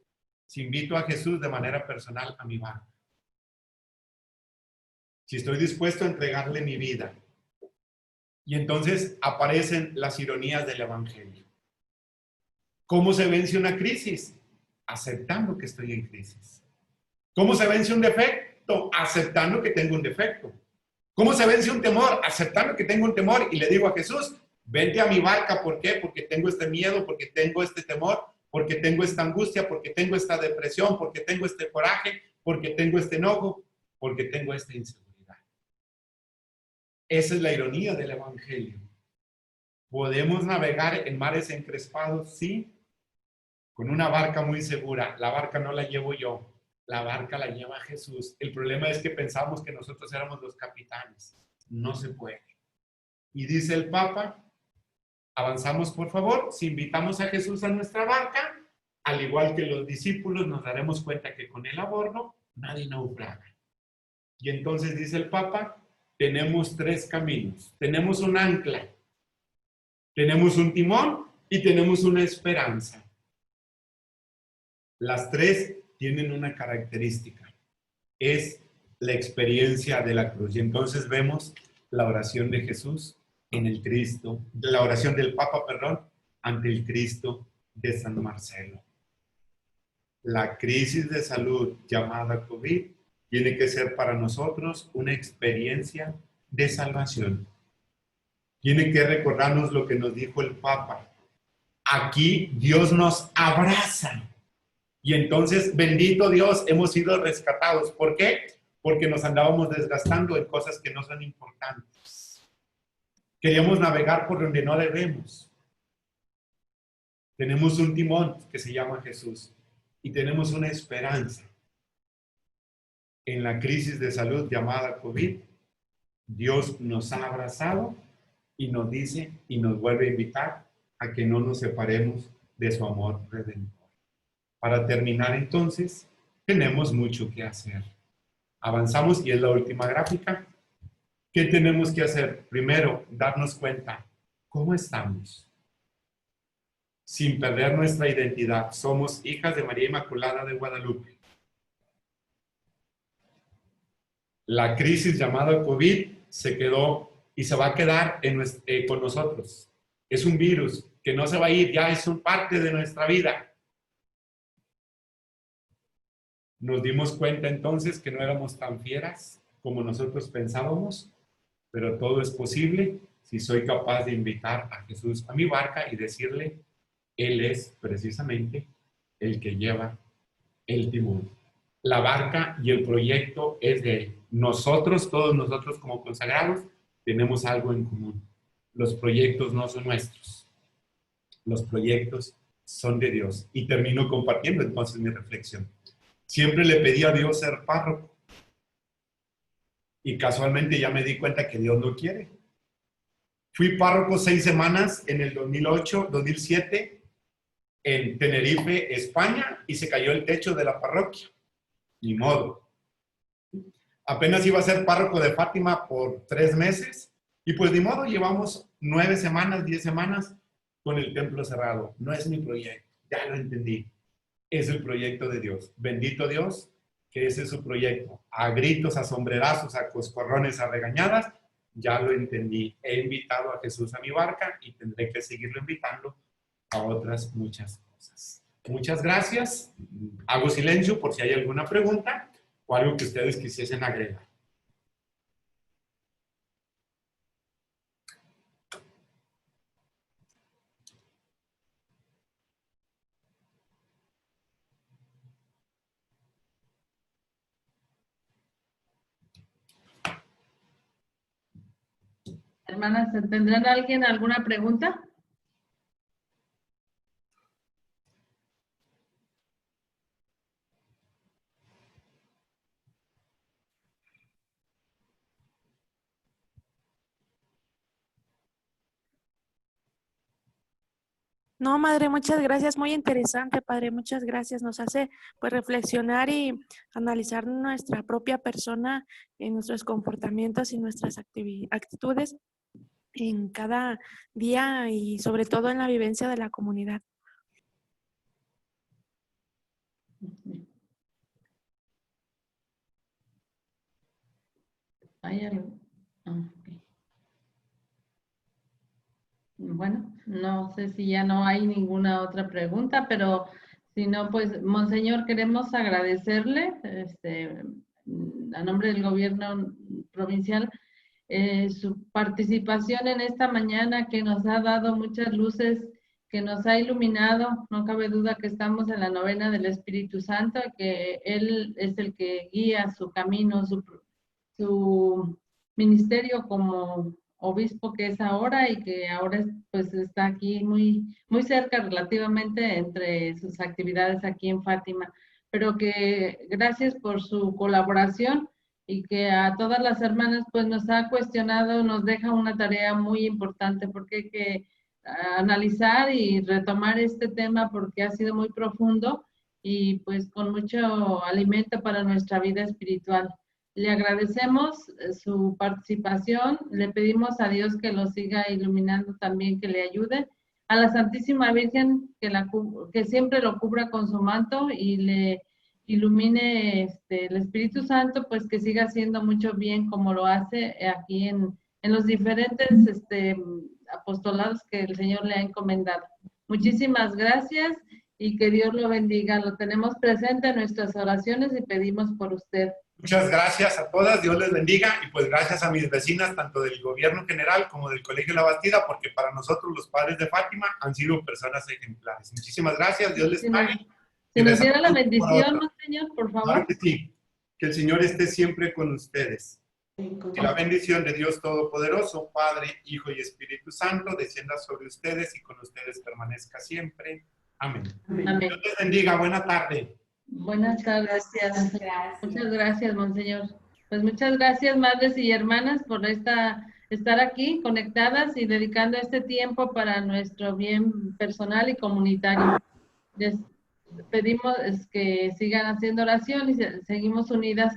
Si invito a Jesús de manera personal a mi barca. Si estoy dispuesto a entregarle mi vida. Y entonces aparecen las ironías del Evangelio. ¿Cómo se vence una crisis? Aceptando que estoy en crisis. ¿Cómo se vence un defecto? Aceptando que tengo un defecto. ¿Cómo se vence un temor? Aceptando que tengo un temor y le digo a Jesús, vente a mi barca. ¿Por qué? Porque tengo este miedo, porque tengo este temor, porque tengo esta angustia, porque tengo esta depresión, porque tengo este coraje, porque tengo este enojo, porque tengo esta inseguridad. Esa es la ironía del Evangelio. ¿Podemos navegar en mares encrespados? Sí. Con una barca muy segura. La barca no la llevo yo. La barca la lleva Jesús. El problema es que pensamos que nosotros éramos los capitanes. No se puede. Y dice el Papa, avanzamos por favor. Si invitamos a Jesús a nuestra barca, al igual que los discípulos, nos daremos cuenta que con él a bordo, nadie naufraga. Y entonces dice el Papa, tenemos tres caminos. Tenemos un ancla, tenemos un timón y tenemos una esperanza. Las tres tienen una característica. Es la experiencia de la cruz. Y entonces vemos la oración de Jesús en el Cristo, la oración del Papa, perdón, ante el Cristo de San Marcelo. La crisis de salud llamada COVID tiene que ser para nosotros una experiencia de salvación. Tiene que recordarnos lo que nos dijo el Papa. Aquí Dios nos abraza Y entonces, bendito Dios, hemos sido rescatados. ¿Por qué? Porque nos andábamos desgastando en cosas que no son importantes. Queríamos navegar por donde no debemos. Tenemos un timón que se llama Jesús y tenemos una esperanza. En la crisis de salud llamada COVID, Dios nos ha abrazado y nos dice y nos vuelve a invitar a que no nos separemos de su amor redentor. Para terminar entonces, tenemos mucho que hacer. Avanzamos y es la última gráfica. ¿Qué tenemos que hacer? Primero, darnos cuenta, ¿cómo estamos? Sin perder nuestra identidad. Somos hijas de María Inmaculada de Guadalupe. La crisis llamada COVID se quedó y se va a quedar con nosotros. Es un virus que no se va a ir, ya es un parte de nuestra vida. Nos dimos cuenta entonces que no éramos tan fieras como nosotros pensábamos, pero todo es posible si soy capaz de invitar a Jesús a mi barca y decirle, Él es precisamente el que lleva el timón. La barca y el proyecto es de Él. Nosotros, todos nosotros como consagrados, tenemos algo en común. Los proyectos no son nuestros. Los proyectos son de Dios. Y termino compartiendo entonces mi reflexión. Siempre le pedí a Dios ser párroco. Y casualmente ya me di cuenta que Dios no quiere. Fui párroco 6 semanas en el 2008, 2007, en Tenerife, España, y se cayó el techo de la parroquia. Ni modo. Apenas iba a ser párroco de Fátima por 3 meses, y pues ni modo, llevamos 9 semanas, 10 semanas con el templo cerrado. No es mi proyecto, ya lo entendí. Es el proyecto de Dios. Bendito Dios, que ese es su proyecto. A gritos, a sombrerazos, a coscorrones, a regañadas, ya lo entendí. He invitado a Jesús a mi barca y tendré que seguirlo invitando a otras muchas cosas. Muchas gracias. Hago silencio por si hay alguna pregunta o algo que ustedes quisiesen agregar. Hermanas, ¿tendrán alguien alguna pregunta? No, madre, muchas gracias, muy interesante, padre, muchas gracias. Nos hace pues reflexionar y analizar nuestra propia persona, en nuestros comportamientos y nuestras actitudes en cada día y sobre todo en la vivencia de la comunidad. ¿Hay algo? Ok. Bueno, no sé si ya no hay ninguna otra pregunta, pero si no, pues, Monseñor, queremos agradecerle, a nombre del gobierno provincial, su participación en esta mañana que nos ha dado muchas luces, que nos ha iluminado. No cabe duda que estamos en la novena del Espíritu Santo, que Él es el que guía su camino, su ministerio como obispo que es ahora y que ahora pues está aquí muy, muy cerca relativamente entre sus actividades aquí en Fátima. Pero que gracias por su colaboración y que a todas las hermanas pues nos ha cuestionado, nos deja una tarea muy importante porque hay que analizar y retomar este tema porque ha sido muy profundo y pues con mucho alimento para nuestra vida espiritual. Le agradecemos su participación, le pedimos a Dios que lo siga iluminando también, que le ayude. A la Santísima Virgen que siempre lo cubra con su manto y le ilumine el Espíritu Santo, pues que siga haciendo mucho bien como lo hace aquí en los diferentes apostolados que el Señor le ha encomendado. Muchísimas gracias y que Dios lo bendiga. Lo tenemos presente en nuestras oraciones y pedimos por usted. Muchas gracias a todas, Dios les bendiga y pues gracias a mis vecinas tanto del gobierno general como del Colegio La Bastida porque para nosotros los padres de Fátima han sido personas ejemplares. Muchísimas gracias, Dios les pague. Si nos diera la Rezamos por bendición, otro. Monseñor, por Claro favor. que sí. Que el Señor esté siempre con ustedes. Y la bendición de Dios Todopoderoso, Padre, Hijo y Espíritu Santo, descienda sobre ustedes y con ustedes permanezca siempre. Amén. Amén. Dios les bendiga. Buena tarde. Buenas tardes. Gracias. Muchas gracias, Monseñor. Pues muchas gracias, madres y hermanas, por estar aquí conectadas y dedicando este tiempo para nuestro bien personal y comunitario. Les pedimos que sigan haciendo oración y seguimos unidas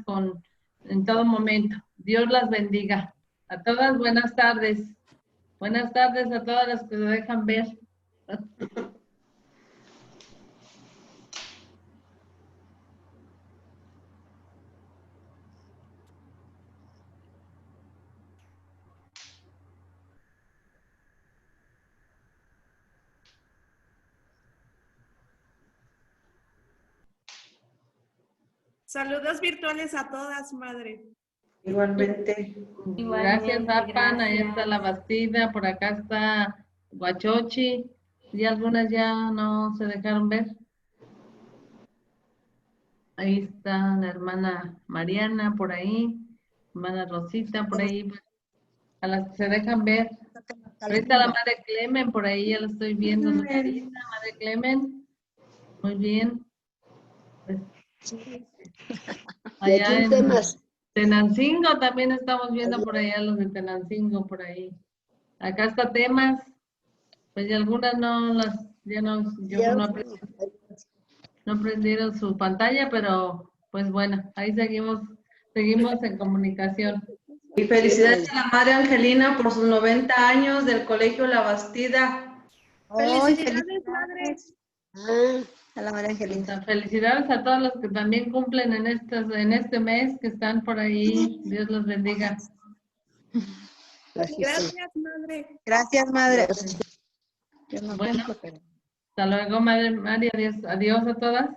en todo momento. Dios las bendiga. A todas, buenas tardes. Buenas tardes a todas las que se dejan ver. Saludos virtuales a todas, madre. Igualmente. Gracias, Igualmente, Apan. Ahí está gracias. La Bastida, por acá está Guachochi. Y algunas ya no se dejaron ver. Ahí está la hermana Mariana, por ahí. Hermana Rosita, por ahí. Pues, a las que se dejan ver. Ahí está la madre Clemen, por ahí ya la estoy viendo. Señorita, madre Clemen. Muy bien. Pues, De aquí allá en temas. Tenancingo también estamos viendo por allá los de Tenancingo, por ahí. Acá está Temas. Pues y algunas ya no, no prendieron su pantalla, pero pues bueno, ahí seguimos en comunicación. Y felicidades a la Madre Angelina por sus 90 años del Colegio La Bastida. Ay, Felicidades, madre. Ah, a la María Angelina. Felicidades a todos los que también cumplen en este mes, que están por ahí. Dios los bendiga. Gracias. Gracias, madre. Gracias, madre. Yo no Bueno. cumplo, pero... Hasta luego, Madre María. Adiós a todas.